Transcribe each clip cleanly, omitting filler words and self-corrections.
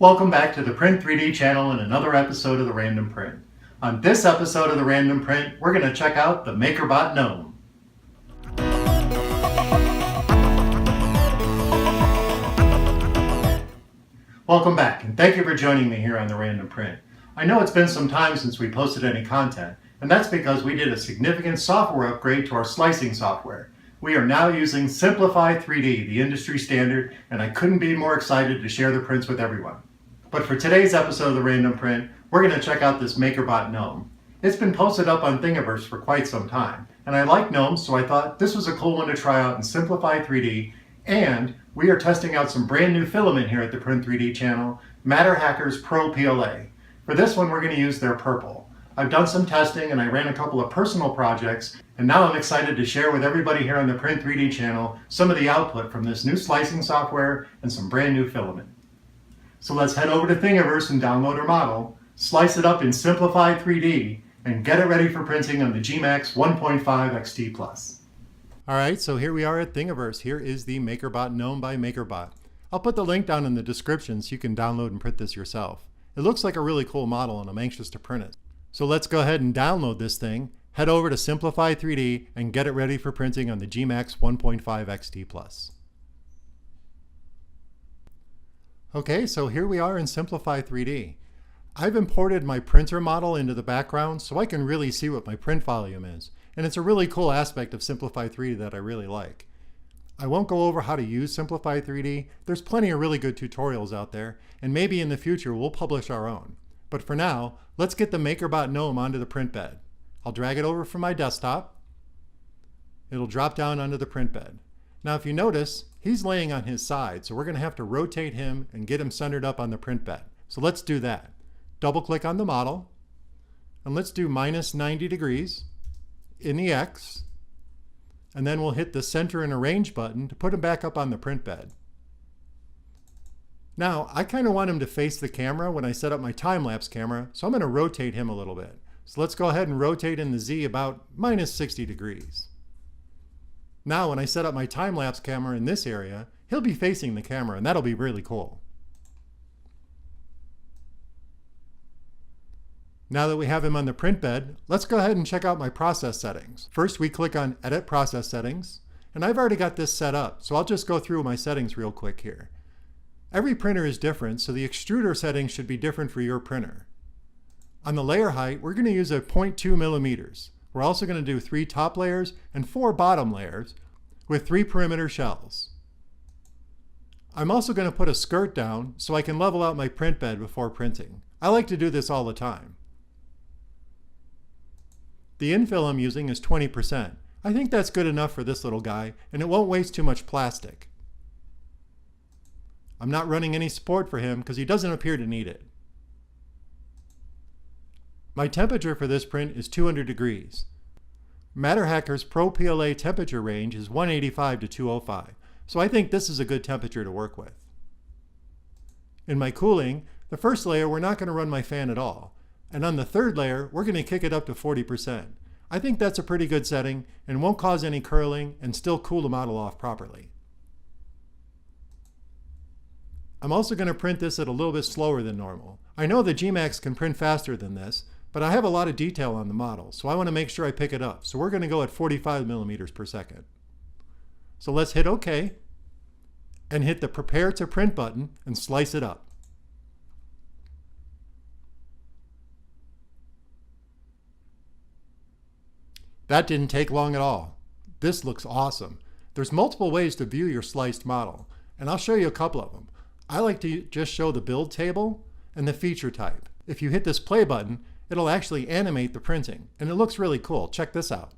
Welcome back to the Print 3D channel and another episode of the Random Print. On this episode of the Random Print, we're going to check out the MakerBot Gnome. Welcome back, and thank you for joining me here on the Random Print. I know it's been some time since we posted any content, and that's because we did a significant software upgrade to our slicing software. We are now using Simplify 3D, the industry standard, and I couldn't be more excited to share the prints with everyone. But for today's episode of the Random Print, we're going to check out this MakerBot Gnome. It's been posted up on Thingiverse for quite some time, and I like gnomes, so I thought this was a cool one to try out in Simplify 3D, and we are testing out some brand new filament here at the Print 3D channel, MatterHackers PRO PLA. For this one, we're going to use their purple. I've done some testing and I ran a couple of personal projects, and now I'm excited to share with everybody here on the Print 3D channel some of the output from this new slicing software and some brand new filament. So let's head over to Thingiverse and download our model, slice it up in Simplify 3D, and get it ready for printing on the gMax 1.5 XT+. Alright, so here we are at Thingiverse. Here is the MakerBot Gnome by MakerBot. I'll put the link down in the description so you can download and print this yourself. It looks like a really cool model and I'm anxious to print it. So let's go ahead and download this thing, head over to Simplify 3D, and get it ready for printing on the gMax 1.5 XT+. Okay, so here we are in Simplify 3D. I've imported my printer model into the background so I can really see what my print volume is. And it's a really cool aspect of Simplify 3D that I really like. I won't go over how to use Simplify 3D. There's plenty of really good tutorials out there, and maybe in the future we'll publish our own. But for now, let's get the MakerBot Gnome onto the print bed. I'll drag it over from my desktop. It'll drop down onto the print bed. Now if you notice, he's laying on his side, so we're going to have to rotate him and get him centered up on the print bed. So let's do that. Double click on the model, and let's do -90 degrees in the X, and then we'll hit the center and arrange button to put him back up on the print bed. Now, I kind of want him to face the camera when I set up my time-lapse camera, so I'm going to rotate him a little bit. So let's go ahead and rotate in the Z about -60 degrees. Now, when I set up my time-lapse camera in this area, he'll be facing the camera, and that'll be really cool. Now that we have him on the print bed, let's go ahead and check out my process settings. First, we click on Edit Process Settings, and I've already got this set up, so I'll just go through my settings real quick here. Every printer is different, so the extruder settings should be different for your printer. On the layer height, we're going to use a 0.2 millimeters. We're also going to do 3 top layers and 4 bottom layers with 3 perimeter shells. I'm also going to put a skirt down so I can level out my print bed before printing. I like to do this all the time. The infill I'm using is 20%. I think that's good enough for this little guy, and it won't waste too much plastic. I'm not running any support for him because he doesn't appear to need it. My temperature for this print is 200 degrees. MatterHackers PRO PLA temperature range is 185 to 205, so I think this is a good temperature to work with. In my cooling, the first layer we're not going to run my fan at all, and on the third layer we're going to kick it up to 40%. I think that's a pretty good setting and won't cause any curling and still cool the model off properly. I'm also going to print this at a little bit slower than normal. I know the gMax can print faster than this, but I have a lot of detail on the model, so I want to make sure I pick it up. So we're going to go at 45 millimeters per second. So let's hit OK and hit the Prepare to Print button and slice it up. That didn't take long at all. This looks awesome. There's multiple ways to view your sliced model, and I'll show you a couple of them. I like to just show the build table and the feature type. If you hit this play button, it'll actually animate the printing, and it looks really cool. Check this out.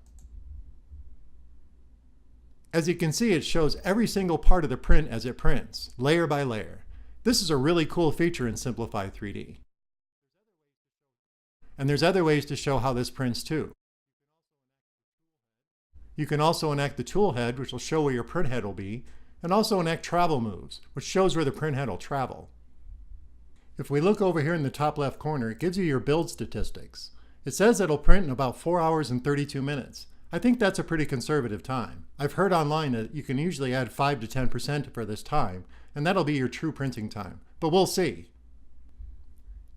As you can see, it shows every single part of the print as it prints, layer by layer. This is a really cool feature in Simplify 3D. And there's other ways to show how this prints too. You can also enact the tool head, which will show where your print head will be, and also enact travel moves, which shows where the print head will travel. If we look over here in the top left corner, it gives you your build statistics. It says it'll print in about 4 hours and 32 minutes. I think that's a pretty conservative time. I've heard online that you can usually add 5 to 10% for this time, and that'll be your true printing time. But we'll see.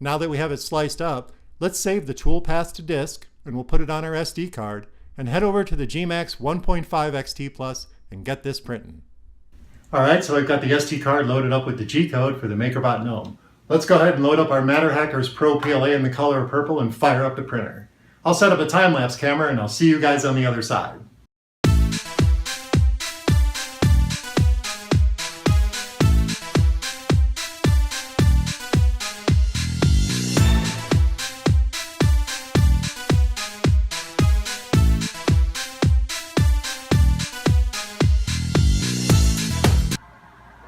Now that we have it sliced up, let's save the tool path to disk, and we'll put it on our SD card, and head over to the gMax 1.5 XT Plus and get this printing. Alright, so I've got the SD card loaded up with the G code for the MakerBot Gnome. Let's go ahead and load up our MatterHackers PRO PLA in the color of purple and fire up the printer. I'll set up a time-lapse camera and I'll see you guys on the other side.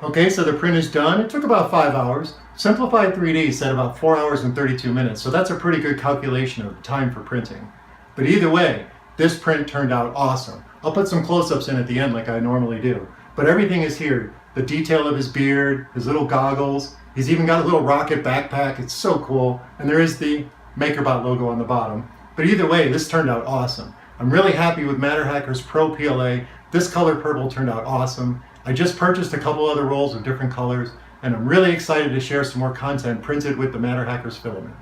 Okay, so the print is done. It took about 5 hours. Simplified 3D said about 4 hours and 32 minutes, so that's a pretty good calculation of time for printing. But either way, this print turned out awesome. I'll put some close-ups in at the end like I normally do. But everything is here. The detail of his beard, his little goggles. He's even got a little rocket backpack. It's so cool. And there is the MakerBot logo on the bottom. But either way, this turned out awesome. I'm really happy with MatterHackers PRO PLA. This color purple turned out awesome. I just purchased a couple other rolls of different colors, and I'm really excited to share some more content printed with the MatterHackers Filament.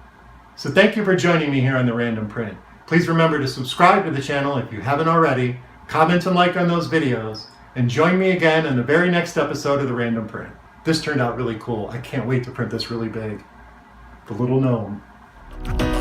So thank you for joining me here on the Random Print. Please remember to subscribe to the channel if you haven't already, comment and like on those videos, and join me again in the very next episode of the Random Print. This turned out really cool. I can't wait to print this really big. The little gnome.